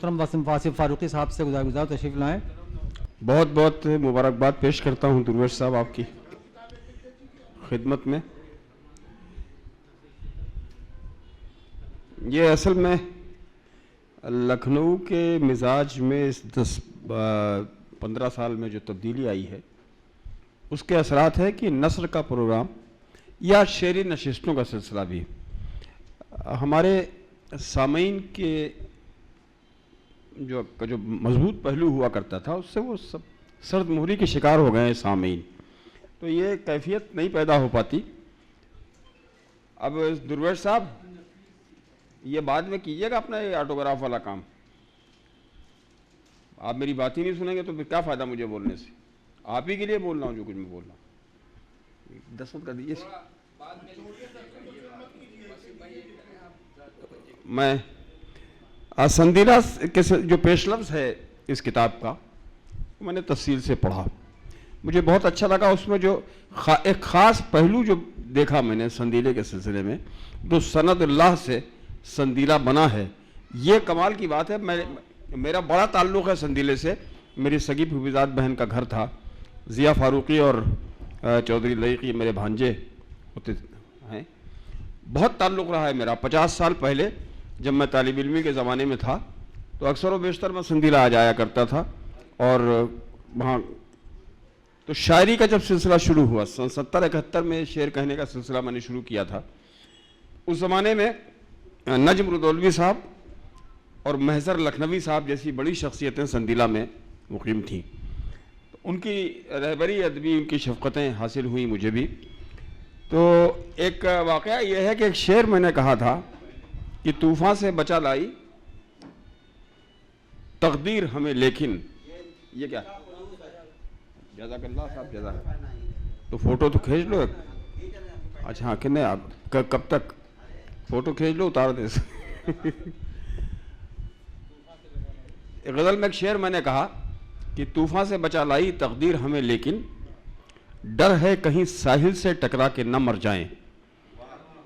محترم واصف فاروقی صاحب سے گزار تشریف لائیں. بہت بہت مبارکباد پیش کرتا ہوں درویش صاحب آپ کی خدمت میں. یہ اصل میں لکھنؤ کے مزاج میں اس 10-15 سال میں جو تبدیلی آئی ہے اس کے اثرات ہے کہ نثر کا پروگرام یا شعری نشستوں کا سلسلہ بھی ہمارے سامعین کے جو مضبوط پہلو ہوا کرتا تھا اس سے وہ سب سرد مہری کے شکار ہو گئے ہیں سامعین. تو یہ کیفیت نہیں پیدا ہو پاتی. اب درویش صاحب یہ بعد میں کیجئے گا اپنا یہ آٹوگراف والا کام. آپ میری بات ہی نہیں سنیں گے تو پھر کیا فائدہ مجھے بولنے سے. آپ ہی کے لیے بول رہا ہوں جو کچھ میں بول رہا ہوں. دستخط کر دیجیے. میں سندیلا کے جو پیش لفظ ہے اس کتاب کا میں نے تفصیل سے پڑھا. مجھے بہت اچھا لگا. اس میں جو ایک خاص پہلو جو دیکھا میں نے سندیلے کے سلسلے میں تو سند اللہ سے سندیلا بنا ہے. یہ کمال کی بات ہے. میرا بڑا تعلق ہے سندیلے سے. میری سگی پھوپھیزاد بہن کا گھر تھا. ضیاء فاروقی اور چودھری لئیقی میرے بھانجے ہوتے ہیں. بہت تعلق رہا ہے میرا. 50 سال پہلے جب میں طالب علمی کے زمانے میں تھا تو اکثر و بیشتر میں سندیلا آ جایا کرتا تھا. اور وہاں تو شاعری کا جب سلسلہ شروع ہوا 70-71 میں شعر کہنے کا سلسلہ میں نے شروع کیا تھا. اس زمانے میں نجم ردولوی صاحب اور محضر لکھنوی صاحب جیسی بڑی شخصیتیں سندیلا میں مقیم تھیں. ان کی رہبری ادبی ان کی شفقتیں حاصل ہوئیں مجھے بھی. تو ایک واقعہ یہ ہے کہ ایک شعر میں نے کہا تھا کہ طوفان سے بچا لائی تقدیر ہمیں لیکن یہ کیا جزاک اللہ صاحب جزاک. تو فوٹو تو کھینچ لو. اچھا ہاں کتنے آپ کب تک فوٹو کھینچ لو اتار دے. غزل میں ایک شعر میں نے کہا کہ طوفان سے بچا لائی تقدیر ہمیں لیکن ڈر ہے کہیں ساحل سے ٹکرا کے نہ مر جائیں.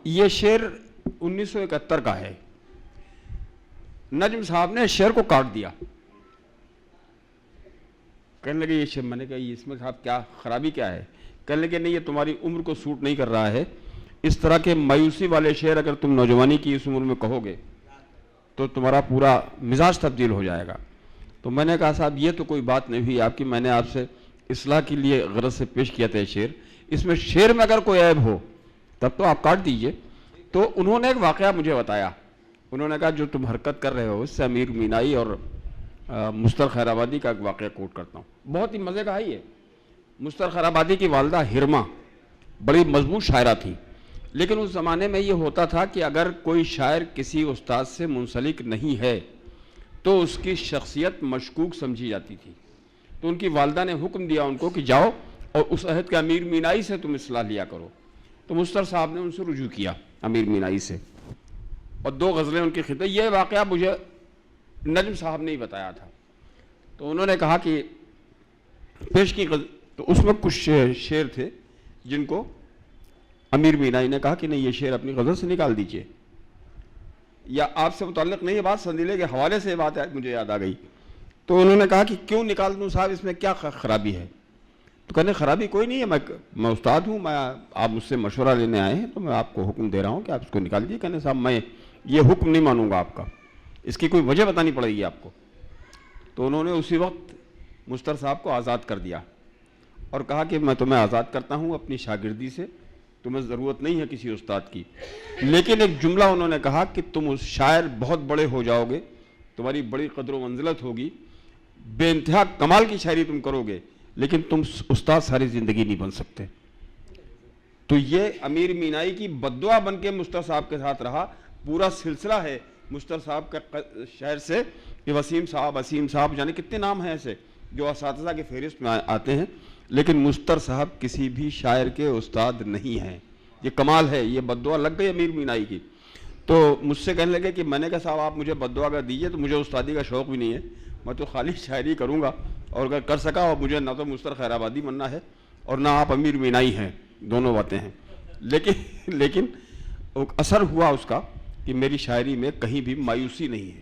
یہ شعر 1971 کا ہے. نجم صاحب نے شعر کو کاٹ دیا. کہنے لگے یہ شعر. میں نے کہا اس میں صاحب کیا خرابی کیا ہے. کہنے لگے نہیں یہ تمہاری عمر کو سوٹ نہیں کر رہا ہے. اس طرح کے مایوسی والے شعر اگر تم نوجوانی کی اس عمر میں کہو گے تو تمہارا پورا مزاج تبدیل ہو جائے گا. تو میں نے کہا صاحب یہ تو کوئی بات نہیں ہوئی آپ کی. میں نے آپ سے اصلاح کے لیے غرض سے پیش کیا تھا شعر. اس میں شعر میں اگر کوئی عیب ہو تب تو آپ کاٹ دیجئے. تو انہوں نے ایک واقعہ مجھے بتایا. انہوں نے کہا جو تم حرکت کر رہے ہو اس سے امیر مینائی اور مستر خیر آبادی کا ایک واقعہ کوٹ کرتا ہوں. بہت ہی مزے کا ہے یہ. مستر خیر آبادی کی والدہ ہرما بڑی مضبوط شاعرہ تھی. لیکن اس زمانے میں یہ ہوتا تھا کہ اگر کوئی شاعر کسی استاد سے منسلک نہیں ہے تو اس کی شخصیت مشکوک سمجھی جاتی تھی. تو ان کی والدہ نے حکم دیا ان کو کہ جاؤ اور اس عہد کے امیر مینائی سے تم اصلاح لیا کرو. تو مستر صاحب نے ان سے رجوع کیا امیر مینائی سے اور 2 غزلیں ان کی خدمت. یہ واقعہ مجھے نجم صاحب نے ہی بتایا تھا. تو انہوں نے کہا کہ پیش کی تو اس میں کچھ شعر تھے جن کو امیر مینائی نے کہا کہ نہیں یہ شعر اپنی غزل سے نکال دیجئے. یا آپ سے متعلق نہیں ہے بات, سندیلے کے حوالے سے بات مجھے یاد آ گئی. تو انہوں نے کہا کہ کیوں نکال دوں صاحب اس میں کیا خرابی ہے. تو کہنے خرابی کوئی نہیں ہے. میں استاد ہوں. آپ مجھ سے مشورہ لینے آئے ہیں تو میں آپ کو حکم دے رہا ہوں کہ آپ اس کو نکال دیجیے. کہنے صاحب میں یہ حکم نہیں مانوں گا آپ کا. اس کی کوئی وجہ بتانی پڑے گی آپ کو. تو انہوں نے اسی وقت مستر صاحب کو آزاد کر دیا اور کہا کہ میں تمہیں آزاد کرتا ہوں اپنی شاگردی سے. تمہیں ضرورت نہیں ہے کسی استاد کی. لیکن ایک جملہ انہوں نے کہا کہ تم اس شاعر بہت بڑے ہو جاؤ گے, تمہاری بڑی قدر و منزلت ہوگی, بے انتہا کمال کی شاعری تم کرو گے, لیکن تم استاد ساری زندگی نہیں بن سکتے. تو یہ امیر مینائی کی بددعا بن کے مستر صاحب کے ساتھ رہا. پورا سلسلہ ہے مستر صاحب کا شعر سے کہ وسیم صاحب یعنی کتنے نام ہیں ایسے جو اساتذہ کے فہرست میں آتے ہیں, لیکن مستر صاحب کسی بھی شاعر کے استاد نہیں ہیں. یہ کمال ہے. یہ بددعا لگ گئی امیر مینائی کی. تو مجھ سے کہنے لگے کہ میں نے کہا صاحب آپ مجھے بددعا کر دیجئے. تو مجھے استادی کا شوق بھی نہیں ہے. میں تو خالی شاعری کروں گا اور اگر کر سکا اور مجھے نہ تو مستر خیر آبادی بننا ہے اور نہ آپ امیر مینائی ہیں. دونوں باتیں ہیں. لیکن اثر ہوا اس کا کہ میری شاعری میں کہیں بھی مایوسی نہیں ہے.